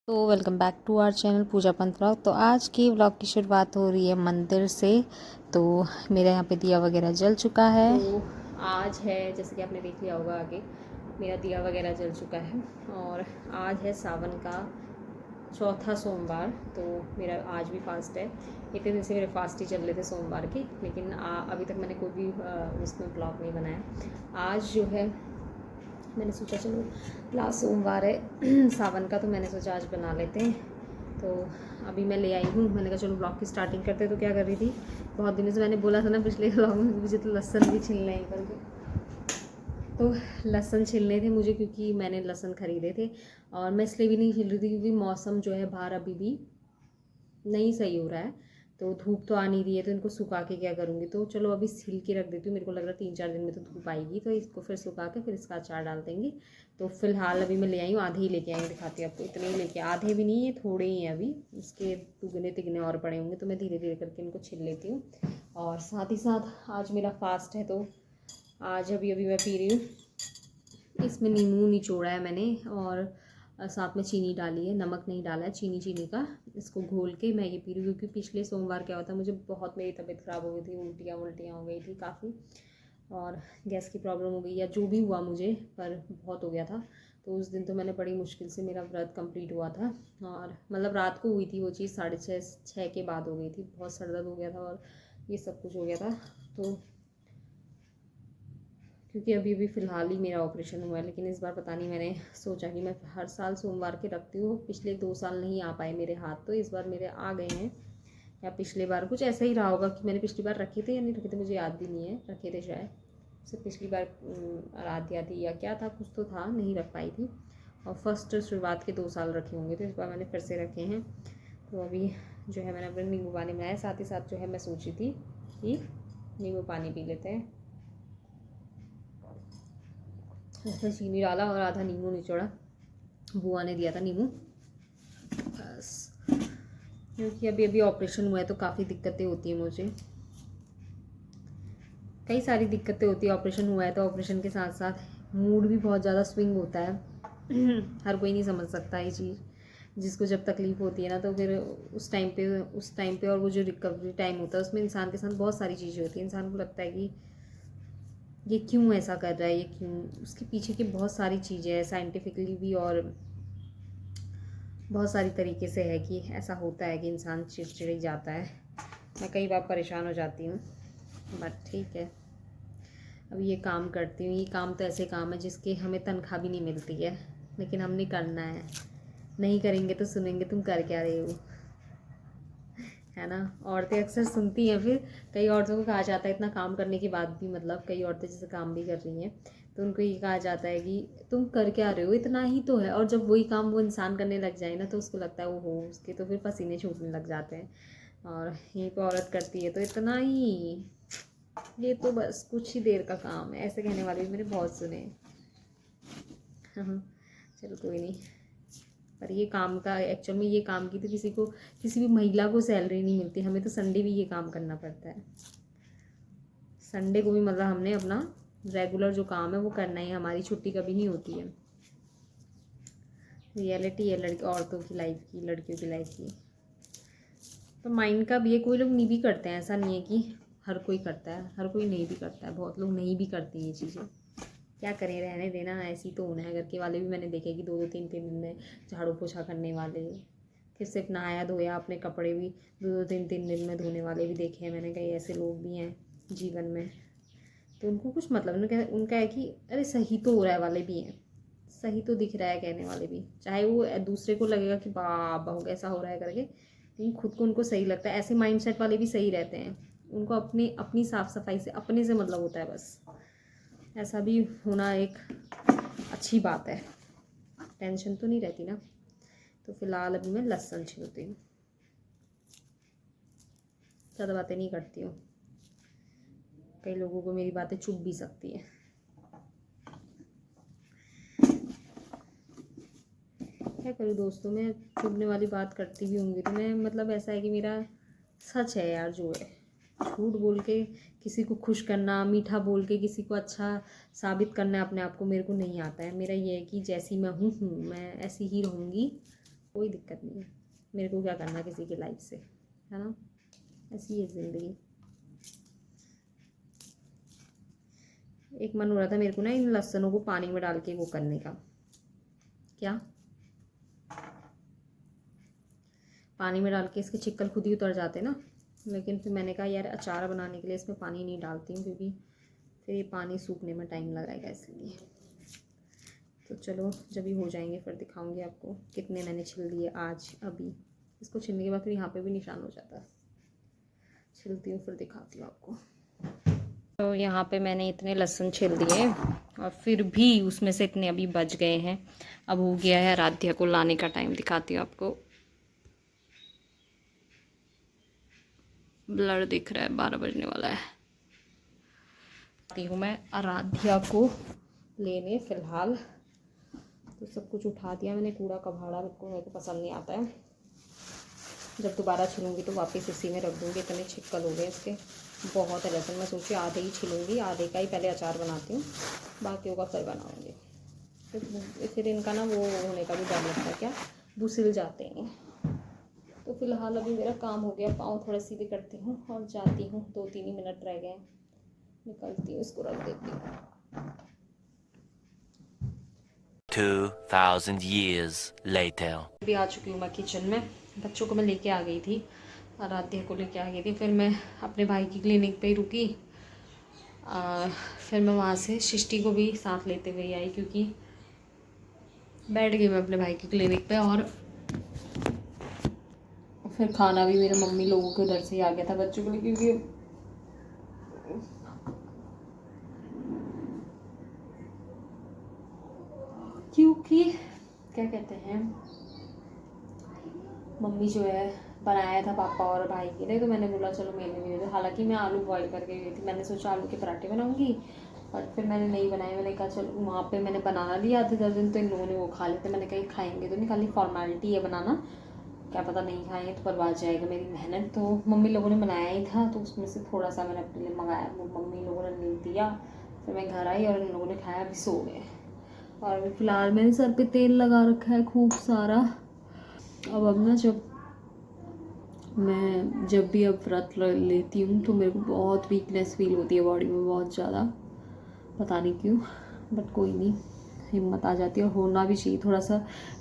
तो welcome back to our channel Puja Pant vlog. तो आज की व्लॉग की शुरुआत हो रही है मंदिर से। तो मेरे यहाँ पे दिया वगैरह जल चुका है। तो आज है, जैसे कि आपने देख लिया होगा आगे, मेरा दिया वगैरह जल चुका है। और आज है सावन का चौथा सोमवार। तो मेरा आज भी फास्ट है। इतने दिन से मेरे फास्ट ही चल रहे थे सोमवार के, लेकिन अभी तक मैंने कोई भी उसमें ब्लॉग नहीं बनाया। आज जो है मैंने सोचा चलो लास्ट सोमवार है सावन का, तो मैंने सोचा आज बना लेते हैं। तो अभी मैं ले आई हूँ, मैंने कहा चलो ब्लॉग की स्टार्टिंग करते। तो क्या कर रही थी, बहुत दिनों से मैंने बोला था ना पिछले ब्लॉग में, मुझे तो लहसुन भी छिलने ही करके, तो लहसुन छिलने थे मुझे, क्योंकि मैंने लहसुन ख़रीदे थे। और मैं इसलिए भी नहीं छिल रही थी क्योंकि मौसम जो है बाहर अभी भी नहीं सही हो रहा है। तो धूप तो आ नहीं रही है, तो इनको सुखा के क्या करूँगी। तो चलो अभी सिल के रख देती हूँ, मेरे को लग रहा है 3-4 दिन में तो धूप आएगी, तो इसको फिर सुखा के फिर इसका अचार डाल देंगे। तो फिलहाल अभी मैं ले आई हूँ, आधे ही लेके आई हूँ, दिखाती हूँ आपको। इतने ही लेके, आधे भी नहीं, ये थोड़े ही हैं अभी, इसके दुगने तिगने और पड़े होंगे। तो मैं धीरे धीरे करके इनको छिल लेती हूँ। और साथ ही साथ आज मेरा फास्ट है, तो आज अभी मैं पी रही हूँ। इसमें नींबू निचोड़ा है मैंने, और साथ में चीनी डाली है, नमक नहीं डाला है, चीनी का इसको घोल के मैं ये पी रही हूँ। क्योंकि पिछले सोमवार क्या होता है, मुझे बहुत मेरी तबीयत ख़राब हो गई थी, उल्टियाँ हो गई थी काफ़ी, और गैस की प्रॉब्लम हो गई या जो भी हुआ मुझे, पर बहुत हो गया था। तो उस दिन तो मैंने बड़ी मुश्किल से मेरा व्रत कंप्लीट हुआ था। और मतलब रात को हुई थी वो चीज़, 6:30 के बाद हो गई थी। बहुत सर दर्द हो गया था और ये सब कुछ हो गया था। तो क्योंकि अभी फ़िलहाल ही मेरा ऑपरेशन हुआ है, लेकिन इस बार पता नहीं, मैंने सोचा कि मैं हर साल सोमवार के रखती हूँ। पिछले 2 साल नहीं आ पाए मेरे हाथ, तो इस बार मेरे आ गए हैं। या पिछले बार कुछ ऐसा ही रहा होगा कि मैंने पिछली बार रखे थे या नहीं रखे थे, मुझे याद भी नहीं है। रखे थे शायद, उससे पिछली बार आराध्या थी या क्या था, कुछ तो था, नहीं रख पाई थी। और फर्स्ट शुरुआत के 2 साल रखे होंगे, तो इस बार मैंने फिर से रखे हैं। तो अभी जो है मैंने अपने नींबू पानी बनाया। साथ ही साथ जो है मैं सोची थी कि नींबू पानी पी लेते हैं। उसमें चीनी डाला और आधा नींबू निचोड़ा, बुआ ने दिया था नींबू, बस। क्योंकि अभी ऑपरेशन हुआ है, तो काफ़ी दिक्कतें होती हैं मुझे, कई सारी दिक्कतें होती है। ऑपरेशन हुआ है तो ऑपरेशन के साथ साथ मूड भी बहुत ज़्यादा स्विंग होता है हर कोई नहीं समझ सकता ये चीज़। जिसको जब तकलीफ़ होती है ना, तो फिर उस टाइम पे और वो जो रिकवरी टाइम होता है, उसमें इंसान के साथ बहुत सारी चीज़ें होती हैं। इंसान को लगता है कि ये क्यों ऐसा कर रहा है, ये क्यों, उसके पीछे की बहुत सारी चीज़ें हैं, साइंटिफिकली भी और बहुत सारी तरीके से है कि ऐसा होता है कि इंसान चिड़चिड़ जाता है। मैं कई बार परेशान हो जाती हूँ, बट ठीक है, अभी ये काम करती हूँ। ये काम तो ऐसे काम है जिसके हमें तनख्वाह भी नहीं मिलती है, लेकिन हमने करना है। नहीं करेंगे तो सुनेंगे तुम कर क्या रहे हो, है ना। औरतें अक्सर सुनती हैं। फिर कई औरतों को कहा जाता है इतना काम करने के बाद भी, मतलब कई औरतें जैसे काम भी कर रही हैं, तो उनको ये कहा जाता है कि तुम कर क्या रहे हो, इतना ही तो है। और जब वही काम वो इंसान करने लग जाए ना, तो उसको लगता है वो हो, उसके तो फिर पसीने छूटने लग जाते हैं। और यहीं पर औरत करती है तो इतना ही, ये तो बस कुछ ही देर का काम है, ऐसे कहने वाले भी मैंने बहुत सुने हैं। हाँ, चलो कोई नहीं। पर ये काम का एक्चुअल में, ये काम की तो किसी भी महिला को सैलरी नहीं मिलती। हमें तो संडे भी ये काम करना पड़ता है। संडे को भी मतलब हमने अपना रेगुलर जो काम है वो करना ही, हमारी छुट्टी कभी नहीं होती है। रियलिटी है लड़की औरतों की लाइफ की, लड़कियों की लाइफ की। तो माइंड का भी है, कोई लोग नहीं भी करते हैं, ऐसा नहीं है कि हर कोई करता है, हर कोई नहीं भी करता है, बहुत लोग नहीं भी करते हैं ये चीज़ें। क्या करें, रहने देना, ऐसी तो होना है। घर के वाले भी मैंने देखे कि 2-2 3-3 दिन में झाड़ू पोछा करने वाले, फिर सिर्फ नहाया धोया, अपने कपड़े भी 2-2 3-3 दिन में धोने वाले भी देखे हैं मैंने। कई ऐसे लोग भी हैं जीवन में, तो उनको कुछ मतलब, उनका है कि अरे सही तो हो रहा है वाले भी हैं, सही तो दिख रहा है कहने वाले भी। चाहे वो दूसरे को लगेगा कि बाबा कैसा हो रहा है करके, लेकिन खुद को उनको सही लगता है। ऐसे माइंडसेट वाले भी सही रहते हैं, उनको अपनी साफ़ सफाई से, अपने से मतलब होता है बस। ऐसा भी होना एक अच्छी बात है, टेंशन तो नहीं रहती ना। तो फिलहाल अभी मैं लहसुन छीलती हूँ, ज़्यादा बातें नहीं करती हूँ। कई लोगों को मेरी बातें चुभ भी सकती है। क्या करूँ दोस्तों, मैं चुभने वाली बात करती भी होंगी तो मैं, मतलब ऐसा है कि मेरा सच है यार जो है। झूठ बोल के किसी को खुश करना, मीठा बोल के किसी को अच्छा साबित करना अपने आप को, मेरे को नहीं आता है। मेरा ये है कि जैसी मैं हूँ मैं ऐसी ही रहूँगी, कोई दिक्कत नहीं है, मेरे को क्या करना किसी की लाइफ से, है ना, ऐसी है ज़िंदगी। एक मन हो रहा था मेरे को ना इन लहसनों को पानी में डाल के वो करने का, क्या पानी में डाल के इसके छिक्कल खुद ही उतर जाते ना, लेकिन फिर मैंने कहा यार अचार बनाने के लिए इसमें पानी नहीं डालती हूँ, क्योंकि फिर ये पानी सूखने में टाइम लगाएगा, इसलिए। तो चलो जब भी हो जाएंगे फिर दिखाऊंगी आपको कितने मैंने छिल दिए आज। अभी इसको छिलने के बाद फिर यहाँ पे भी निशान हो जाता है, छिलती हूँ फिर दिखाती हूँ आपको। तो यहाँ पे मैंने इतने लहसुन छिल दिए और फिर भी उसमें से इतने अभी बच गए हैं। अब हो गया है आराध्या को लाने का टाइम, दिखाती हूँ आपको। ब्लर दिख रहा है, 12 बजने वाला है। आती हूँ मैं आराध्या को लेने फ़िलहाल। तो सब कुछ उठा दिया मैंने, कूड़ा कबाड़ा मेरे को पसंद नहीं आता है। जब दोबारा छिलूँगी तो वापस इसी में रख दूँगी, इतने छिक्कल हो गए इसके, बहुत है लहसुन। मैं सोची आधे ही छिलूँगी, आधे का ही पहले अचार बनाती हूँ, बाकियों का फिर बनाऊँगी। फिर इनका ना वो होने का भी डर लगता है, क्या वो सिल जाते हैं। तो फिलहाल अभी मेरा काम हो गया, पाँव थोड़ा सीधे करती हूँ और जाती हूँ। 2-3 ही मिनट रह गए, निकलती हूँ, इसको रख देती हूँ। 2000 years later. भी आ चुकी हूँ मैं किचन में। बच्चों को मैं लेके आ गई थी, आराध्या को लेके आ गई थी। फिर मैं अपने भाई की क्लिनिक पे ही रुकी। फिर मैं वहाँ से सृष्टि को भी साथ लेते हुए आई, क्योंकि बैठ गई मैं अपने भाई की क्लिनिक पे। और फिर खाना भी मेरे मम्मी लोगों के उधर से ही आ गया था बच्चों को लिए, क्योंकि क्या कहते हैं, मम्मी जो है बनाया था पापा और भाई के लिए, तो मैंने बोला चलो मेरे लिए दे दो। हालांकि मैं आलू बॉईल करके गई थी, मैंने सोचा आलू के पराठे बनाऊंगी, बट फिर मैंने नहीं बनाए। मैंने कहा चलो, वहाँ पे मैंने बना लिया आधे दर्जन, तो इन लोगों ने वो खा लेते। मैंने कहा खाएंगे तो नहीं, खाली फॉर्मेलिटी है बनाना, क्या पता नहीं खाएंगे तो बर्बाद जाएगा मेरी मेहनत। तो मम्मी लोगों ने बनाया ही था, तो उसमें से थोड़ा सा मैंने अपने लिए मंगाया, वो मम्मी लोगों ने नहीं दिया। फिर मैं घर आई और इन लोगों ने खाया, अभी सो गए। और अभी फ़िलहाल मैंने सर पे तेल लगा रखा है खूब सारा। अब ना जब भी अब व्रत लेती हूँ तो मेरे को बहुत वीकनेस फील होती है बॉडी में, बहुत ज़्यादा, पता नहीं क्यों, बट कोई नहीं, हिम्मत आ जाती है। और होना भी चाहिए, थोड़ा सा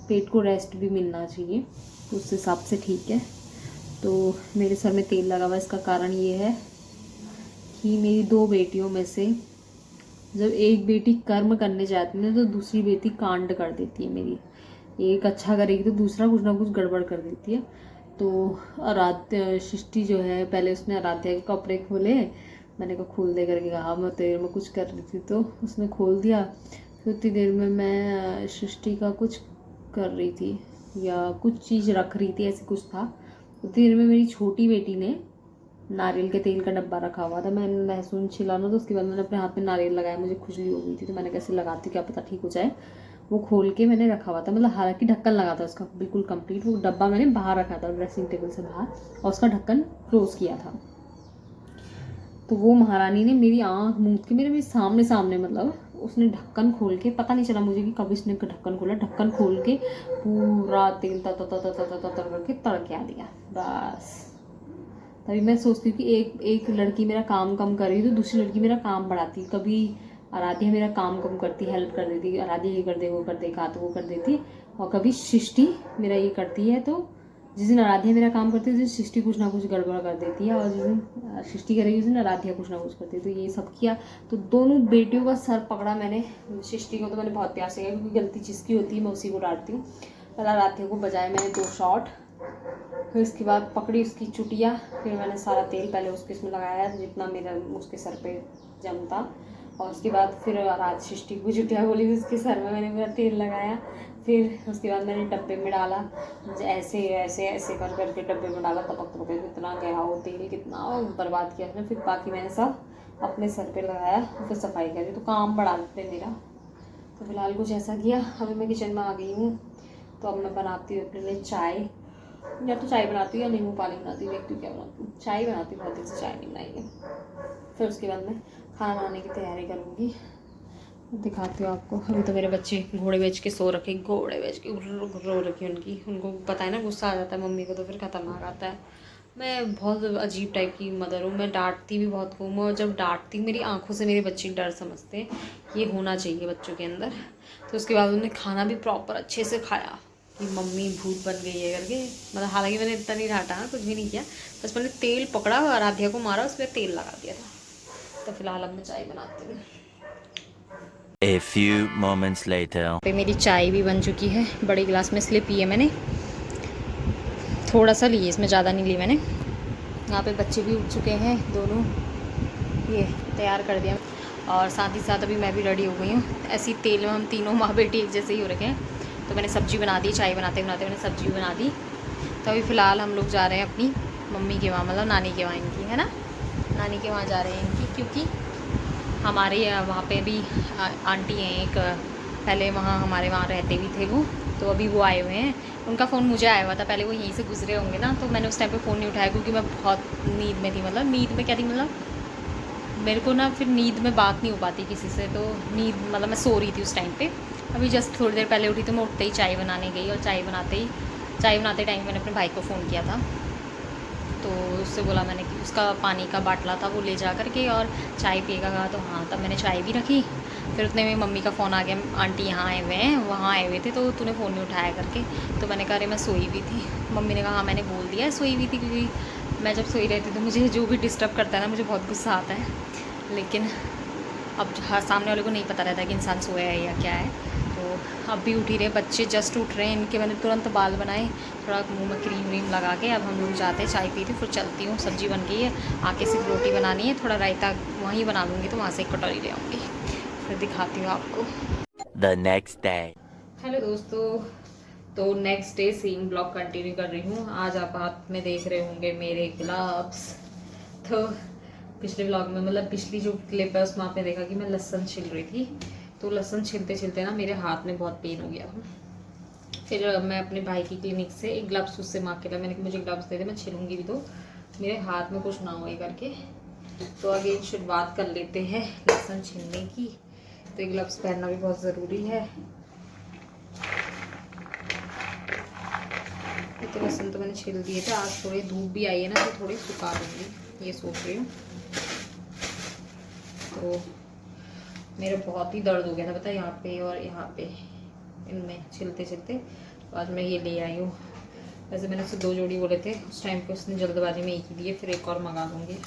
पेट को रेस्ट भी मिलना चाहिए, उस हिसाब से ठीक है। तो मेरे सर में तेल लगा हुआ, इसका कारण ये है कि मेरी 2 बेटियों में से जब एक बेटी कर्म करने जाती है तो दूसरी बेटी कांड कर देती है मेरी। एक अच्छा करेगी तो दूसरा कुछ ना कुछ गड़बड़ कर देती है। तो आराध्या सृष्टि जो है, पहले उसने आराध्या के कपड़े खोले, मैंने कहा खोल दे करके कहा, मैं देर में कुछ कर रही थी तो उसने खोल दिया। फिर उतनी देर में मैं सृष्टि का कुछ कर रही थी या कुछ चीज़ रख रही थी, ऐसे कुछ था। उतनी देर में मेरी छोटी बेटी ने नारियल के तेल का डब्बा रखा हुआ था, मैंने लहसुन छिलाना, तो उसके बाद मैंने अपने हाथ में नारियल लगाया, मुझे खुजली हो गई थी, तो मैंने कैसे लगाती हूँ क्या पता ठीक हो जाए। वो खोल के मैंने रखा हुआ था, मतलब हालांकि ढक्कन लगा था उसका बिल्कुल कंप्लीट। वो डब्बा मैंने बाहर रखा था ड्रेसिंग टेबल से बाहर, और उसका ढक्कन क्लोज किया था। तो वो महारानी ने मेरी आँख मूंद के मेरे सामने मतलब उसने ढक्कन खोल के, पता नहीं चला मुझे कि कब इसने ढक्कन खोला, ढक्कन खोल के पूरा तेल तर करके तड़का दिया बस। तभी मैं सोचती हूँ कि एक लड़की मेरा काम कम कर रही है तो दूसरी लड़की मेरा काम बढ़ाती। कभी आराध्या मेरा काम कम करती, हेल्प कर देती, आराध्या ये कर दे वो कर दे, खा तो वो कर देती। और कभी सृष्टि मेरा ये करती है, तो जिस दिन आराध्या मेरा काम करती है उस दिन सृष्टि कुछ ना कुछ गड़बड़ कर देती है, और जिस दिन सृष्टि करेगी उस दिन आराध्या कुछ ना कुछ करती है। तो ये सब किया, तो दोनों बेटियों का सर पकड़ा मैंने। सृष्टि को तो मैंने बहुत प्यार से किया, क्योंकि गलती जिसकी होती है मैं उसी को डांटती हूँ। पहले आराध्या को बजाए मैंने 2 शॉट, फिर उसके बाद पकड़ी उसकी चुटिया, फिर मैंने सारा तेल पहले उसके इसमें लगाया जितना मेरा उसके सर पे जमता, और उसके बाद फिर राज सृष्टि को चुटिया बोली, उसके सर में मैंने मेरा तेल लगाया। फिर उसके बाद मैंने डब्बे में डाला, ऐसे ऐसे ऐसे कर करके डब्बे में डाला, टपक टपक कितना गया वो तेल, कितना बर्बाद किया उसने। फिर बाकी मैंने सब अपने सर पे लगाया, फिर सफाई करी, तो काम बढ़ा देते मेरा। तो फिलहाल कुछ ऐसा किया। अभी मैं किचन में आ गई हूँ, तो अब मैं बनाती हूँ अपने लिए चाय, या तो चाय बनाती हूँ या नींबू पानी बनाती हूँ, देखती हूँ क्या बनाती हूँ। चाय बनाती हूँ, बहुत दिन से चाय नहीं बनाई है। फिर उसके बाद मैं खाना बनाने की तैयारी करूँगी। दिखाती हूँ आपको। अभी तो मेरे बच्चे घोड़े बेच के सो रखे, घोड़े बेच के रो रखी उनकी। उनको पता है ना गुस्सा आ जाता है मम्मी को तो फिर खतरनाक आता है। मैं बहुत अजीब टाइप की मदर हूँ, मैं डांटती भी बहुत हूँ। और जब डांटती मेरी आंखों से मेरे बच्चे डर समझते हैं, ये होना चाहिए बच्चों के अंदर। तो उसके बाद उन्होंने खाना भी प्रॉपर अच्छे से खाया कि मम्मी भूत बन गई है करके। मतलब हालांकि मैंने इतना नहीं डांटा, कुछ भी नहीं किया, बस मैंने तेल पकड़ा और आराध्या को मारा, उस पर तेल लगा दिया था। तो फिलहाल अब मैं चाय बनाती हूँ। A few moments later. पे मेरी चाय भी बन चुकी है, बड़े गिलास में इसलिए पी है मैंने, थोड़ा सा लिए, इसमें ज़्यादा नहीं ली मैंने। यहाँ पे बच्चे भी उठ चुके हैं दोनों, ये तैयार कर दिया। और साथ ही साथ अभी मैं भी रेडी हो गई हूँ। ऐसी तेल में हम तीनों माँ बेटी एक जैसे ही हो रखे हैं। तो मैंने सब्ज़ी बना दी, चाय बनाते बनाते मैंने सब्ज़ी भी बना दी। तो अभी फ़िलहाल हम लोग जा रहे हैं अपनी मम्मी के वहाँ, मतलब नानी के वहाँ इनकी, है ना, नानी के वहाँ जा रहे हैं इनकी, क्योंकि हमारे वहाँ पे भी आंटी हैं एक, पहले वहाँ हमारे वहाँ रहते भी थे वो, तो अभी वो आए हुए हैं। उनका फ़ोन मुझे आया हुआ था, पहले वो यहीं से गुजरे होंगे ना, तो मैंने उस टाइम पे फ़ोन नहीं उठाया क्योंकि मैं बहुत नींद में थी। मतलब नींद में क्या थी, मतलब मेरे को ना फिर नींद में बात नहीं हो पाती किसी से, तो नींद मतलब मैं सो रही थी उस टाइम पे। अभी जस्ट थोड़ी देर पहले उठी तो मैं उठते ही चाय बनाने गई, और चाय बनाते टाइम मैंने अपने भाई को फ़ोन किया था। तो उससे बोला मैंने कि उसका पानी का बाटला था वो ले जा करके, और चाय पिएगा कहा, तो हाँ, तब मैंने चाय भी रखी। फिर उतने में मम्मी का फ़ोन आ गया, आंटी यहाँ आए हुए हैं, वहाँ आए हुए थे, तो तूने फ़ोन नहीं उठाया करके। तो मैंने कहा अरे मैं सोई हुई थी। मम्मी ने कहा हाँ मैंने बोल दिया सोई हुई थी, क्योंकि मैं जब सोई रहती तो मुझे जो भी डिस्टर्ब करता है ना, मुझे बहुत गुस्सा आता है। लेकिन अब हर सामने वाले को नहीं पता रहता कि इंसान सोया है या क्या है। तो अब भी उठ ही रहे, बच्चे जस्ट उठ रहे हैं, इनके मैंने तुरंत बाल बनाए, थोड़ा मुंह में क्रीम व्रीम लगा के अब हम लोग जाते हैं, चाय पीते, फिर चलती हूँ। सब्ज़ी बन गई है, आके सिर्फ रोटी बनानी है, थोड़ा रायता वहीं बना लूँगी, तो वहाँ से एक कटोरी ले आऊँगी, फिर दिखाती हूँ आपको। The next day. हेलो दोस्तों, तो next day same blog continue कर रही हूँ। आज आप हाथ में देख रहे होंगे मेरे ग्लव्स। तो पिछले ब्लॉग में, मतलब पिछली जो क्लिप है उसमें आपने देखा कि मैं लहसुन छिल रही थी, तो लहसुन छिलते छिलते ना मेरे हाथ में बहुत पेन हो गया था। फिर मैं अपने भाई की क्लिनिक से एक ग्लव्स उससे मांग के लाया, मैंने कहा मुझे ग्लव्स दे दे, मैं छिलूंगी भी तो मेरे हाथ में कुछ ना हो करके। तो अगेन शुरुआत कर लेते हैं लहसुन छिलने की। तो ये ग्लव्स पहनना भी बहुत ज़रूरी है। तो लहसुन तो मैंने छिल दिए थे, आज थोड़ी धूप भी आई है ना, तो थोड़ी सुखा दूँगी, ये सोच रही हूँ। तो मेरा बहुत ही दर्द हो गया था, पता है, यहाँ पे और यहाँ पे, इनमें छिलते छिलते। तो आज मैं ये ले आई हूँ। वैसे मैंने उससे 2 जोड़ी बोले थे उस टाइम पे, उसने जल्दबाजी में एक ही दिए, फिर एक और मंगा लूँगी।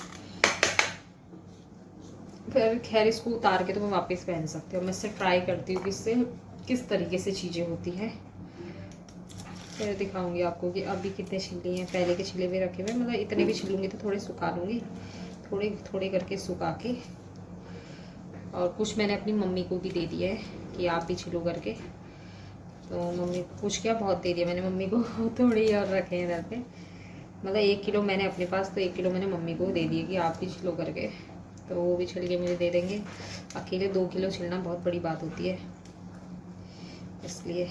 फिर खैर इसको उतार के तो मैं वापस पहन सकती हूँ। मैं इससे ट्राई करती हूँ कि इससे किस तरीके से चीज़ें होती हैं, फिर दिखाऊंगी आपको कि अभी कितने छिले हैं। पहले के छिले हुए रखे हुए, मतलब इतने भी छिलूँगी तो थोड़े सुखा लूँगी, थोड़े थोड़े करके सुखा के। और कुछ मैंने अपनी मम्मी को भी दे दिया है कि आप भी छिलो करके। तो मम्मी कुछ क्या बहुत दे दिया मैंने मम्मी को, थोड़ी और रखे हैं इधर पे। मतलब 1 किलो मैंने अपने पास, तो 1 किलो मैंने मम्मी को दे दिए कि आप भी छिलो करके, तो वो भी छिल के मुझे दे देंगे। अकेले 2 किलो छिलना बहुत बड़ी बात होती है, इसलिए।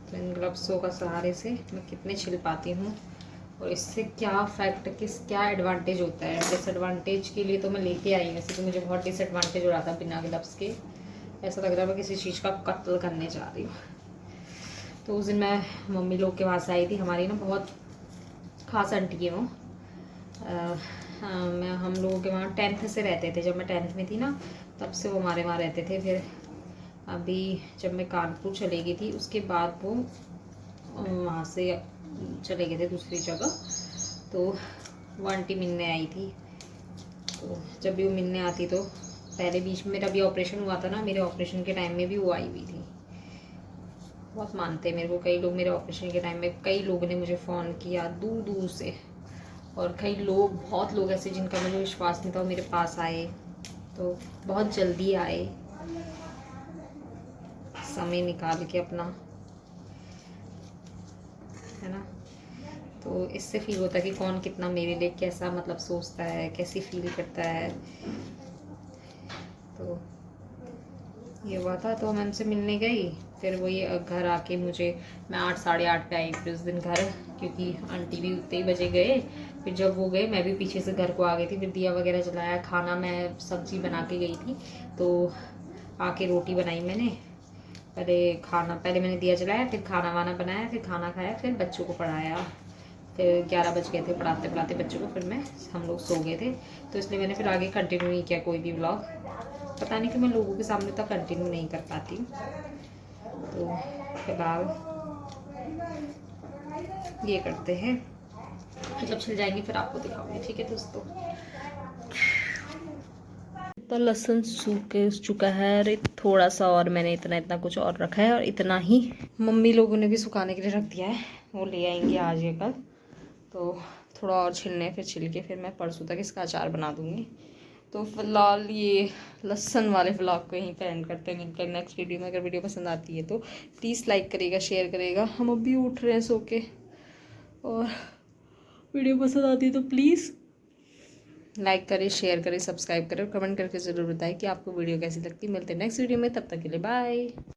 तो इन ग्लव्सों का सहारे से मैं कितने छिल पाती हूँ, और इससे क्या फैक्ट, क्या एडवांटेज होता है। डिसएडवांटेज के लिए तो मैं लेके आई, वैसे तो मुझे बहुत डिसएडवांटेज हो रहा था बिना ग्लव्स के। ऐसा लग रहा था किसी चीज़ का कत्ल करने जा रही हूँ। तो उस दिन मैं मम्मी लोग के पास आई थी, हमारी ना बहुत खास आंटी है वो। मैं हम लोगों के वहाँ 10th से रहते थे, जब मैं 10th में थी ना तब से वो हमारे वहाँ रहते थे। फिर अभी जब मैं कानपुर चली गई थी उसके बाद वो वहाँ से चले गए थे दूसरी जगह, तो वो आंटी मिलने आई थी। तो जब भी वो मिलने आती तो पहले बीच में मेरा भी ऑपरेशन हुआ था ना, मेरे ऑपरेशन के टाइम में भी वो आई हुई थी। बहुत मानते हैं मेरे को कई लोग, मेरे ऑपरेशन के टाइम में कई लोगों ने मुझे फ़ोन किया दूर दूर से, और कई लोग, बहुत लोग ऐसे जिनका मुझे विश्वास नहीं था वो मेरे पास आए, तो बहुत जल्दी आए, समय निकाल के अपना, है ना। तो इससे फील होता है कि कौन कितना मेरे लिए कैसा मतलब सोचता है, कैसी फील करता है। तो ये हुआ था, तो मैं उनसे मिलने गई फिर वही घर आके मैं 8 साढ़े 8 पे आई फिर उस दिन घर, क्योंकि आंटी भी उतने ही बजे गए। फिर जब वो गए मैं भी पीछे से घर को आ गई थी। फिर दिया वगैरह जलाया, खाना मैं सब्ज़ी बना के गई थी तो आके रोटी बनाई मैंने। पहले मैंने दिया जलाया, फिर खाना वाना बनाया, फिर खाना खाया, फिर बच्चों को पढ़ाया। फिर 11 बज गए थे पढ़ाते पढ़ाते बच्चों को। फिर हम लोग सो गए थे, तो इसलिए मैंने फिर आगे कंटिन्यू नहीं किया कोई भी व्लॉग। पता नहीं कि मैं लोगों के सामने तो कंटिन्यू नहीं कर पाती हूँ। तो फिलहाल ये करते हैं, जब चल जाएंगे फिर आपको दिखाऊंगी। ठीक है दोस्तों। तो लहसुन सूख चुका है और थोड़ा सा और मैंने इतना कुछ और रखा है, और इतना ही मम्मी लोगों ने भी सुखाने के लिए रख दिया है। वो ले आएंगे आज या कल, तो थोड़ा और छिलने, फिर छिल के फिर मैं परसों तक इसका अचार बना दूँगी। तो फिलहाल ये लहसुन वाले व्लॉग को यहीं पे एंड करते हैं। मिलकर नेक्स्ट वीडियो में। अगर वीडियो पसंद आती है तो प्लीज़ लाइक करेगा, शेयर करेगा। हम अभी उठ रहे हैं सो के, और वीडियो पसंद आती है तो प्लीज़ लाइक करें, शेयर करें, सब्सक्राइब करें, कमेंट करके ज़रूर बताएं कि आपको वीडियो कैसी लगती है। मिलते हैं नेक्स्ट वीडियो में, तब तक के लिए बाय।